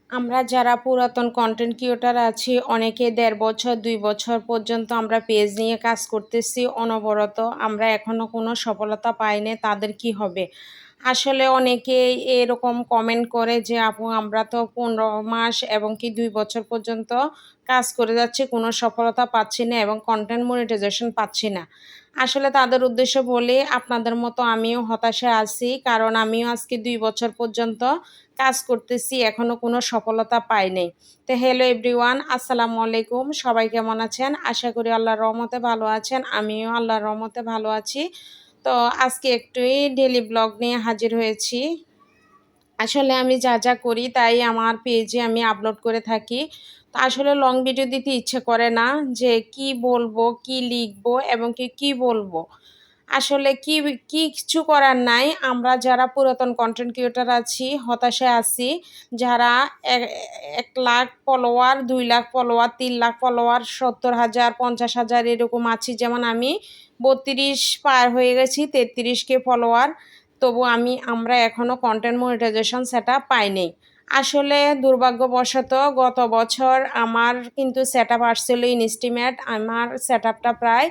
আমরা যারা পুরাতন কন্টেন্ট ক্রিয়েটর আছি অনেকে ১.৫ বছর ২ বছর পর্যন্ত আমরা পেজ নিয়ে কাজ করতেছি অনবরত। আমরা এখনও কোনো সফলতা পাইনি, তাদের কি হবে? আসলে অনেকেই এরকম কমেন্ট করে যে, "আপু আমরা তো ১৫ মাস এবং কি ২ বছর পর্যন্ত কাজ করে যাচ্ছি, কোনো সফলতা পাচ্ছি না এবং কন্টেন্ট মনিটাইজেশন পাচ্ছি না।" আসলে তাদের উদ্দেশ্যে বলি, আপনাদের মতো আমিও হতাশায় আছি। কারণ আমিও আজকে ২ বছর পর্যন্ত কাজ করতেছি, এখনো কোনো সফলতা পাই নাই। তো হ্যালো এভরিওয়ান, আসসালামু আলাইকুম। সবাই কেমন আছেন? আশা করি আল্লাহর রহমতে ভালো আছেন। আমিও আল্লাহর রহমতে ভালো আছি। তো আজকে একটুই ডেইলি ব্লগ নিয়ে হাজির হয়েছি। আসলে আমি যা করি তাই আমার পেজে আমি আপলোড করে থাকি। তো আসলে লং ভিডিও দিতে ইচ্ছে করে না যে কি বলবো, কি লিখবো এবং কি বলবো। আসলে কিছু করার নাই। আমরা যারা পুরাতন কনটেন্ট ক্রিয়েটর আছি, হতাশায় আছি। যারা ১,০০,০০০ ফলোয়ার, ২,০০,০০০ ফলোয়ার, ৩,০০,০০০ ফলোয়ার, ৭০,০০০, ৫০,০০০ এরকম আছি। যেমন আমি ৩২ পার হয়ে গেছি, ৩৩K ফলোয়ার। তবু আমরা এখনও কনটেন্ট মনিটাইজেশন সেটআপ পাই নাই। আসলে দুর্ভাগ্যবশত গত বছর আমার কিন্তু সেটআপ আসছিল ইনস্টিমেট। আমার সেটআপটা প্রায়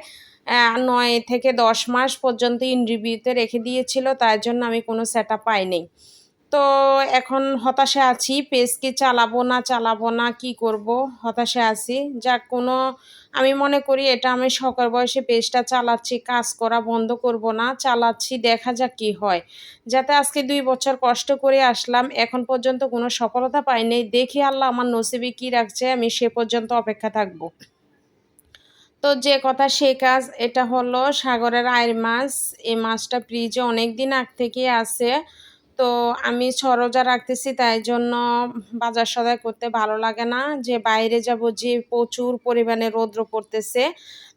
৯ থেকে ১০ মাস পর্যন্ত ইন রিভিউতে রেখে দিয়েছিল। তার জন্য আমি কোনো সেটআপ পাই নাই। তো এখন হতাশায় আছি। পেজ কি চালাবো না চালাবো না, কি করব? হতাশায় আছি। যাক আমি মনে করি এটা আমি শখের বয়সে পেজটা চালাচ্ছি, কাজ করা বন্ধ করব না। চালাচ্ছি, দেখা যাক কি হয়। যাতে আজকে ২ বছর কষ্ট করে আসলাম, এখন পর্যন্ত কোনো সফলতা পাই নাই। দেখি আল্লাহ আমার নসিবে কি রাখছে, আমি সে পর্যন্ত অপেক্ষা থাকব। তো যে কথা সে কাজ, এটা হলো সাগরের আইড় মাছ। এই মাছটা ফ্রিজে অনেকদিন আগ থেকেই আছে। তো আমি রোজা রাখতেছি, তাই জন্য বাজার সদাই করতে ভালো লাগে না। যে বাইরে যাব, যে প্রচুর পরিমাণে রৌদ্র পড়তেছে।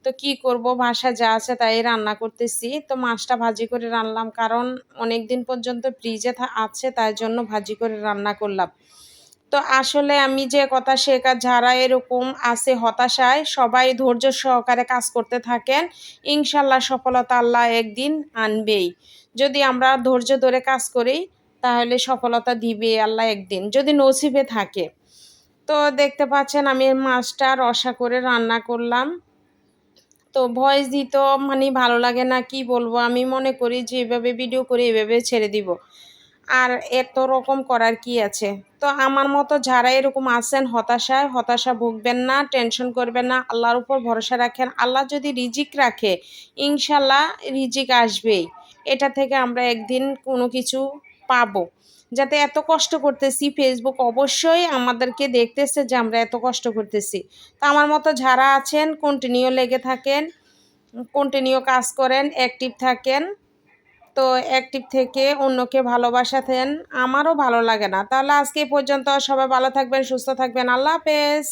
তো কি করব, বাসায় যা আছে তাই রান্না করতেছি। তো মাছটা ভাজি করে রানলাম, কারণ অনেকদিন পর্যন্ত ফ্রিজে আছে, তাই জন্য ভাজি করে রান্না করলাম। তো আসলে আমি যে কথা সে কাজ, যারা এরকম আছে হতাশায়, সবাই ধৈর্য সহকারে কাজ করতে থাকেন। ইনশাআল্লাহ সফলতা আল্লাহ একদিন আনবেই। যদি আমরা ধৈর্য ধরে কাজ করি, তাহলে সফলতা দিবে আল্লাহ একদিন, যদি নসিবে থাকে। তো দেখতে পাচ্ছেন আমি মাছটা রসা করে রান্না করলাম। তো ভয়েস দিতেও ভালো লাগে না, কি বলবো? আমি মনে করি যে এভাবে ভিডিও করে এভাবে ছেড়ে দিব। আর এত রকম করার কি আছে? তো আমার মতো যারা এরকম আছেন হতাশায়, হতাশা ভুগবেন না, টেনশন করবেন না। আল্লাহর উপর ভরসা রাখেন। আল্লাহ যদি রিজিক রাখে, ইনশাআল্লাহ রিজিক আসবেই। এটা থেকে আমরা একদিন কোনো কিছু পাবো। যাতে এত কষ্ট করতেছি, ফেসবুক অবশ্যই আমাদেরকে দেখতেছে যে আমরা এত কষ্ট করতেছি। তো আমার মতো যারা আছেন কন্টিনিউ লেগে থাকেন, কন্টিনিউ কাজ করেন, অ্যাক্টিভ থাকেন। তো অ্যাক্টিভ থেকে অন্যকে ভালোবাসা দেন। আমারও ভালো লাগে না। তাহলে আজকে এই পর্যন্ত। সবাই ভালো থাকবেন, সুস্থ থাকবেন। আল্লাহ হাফেজ।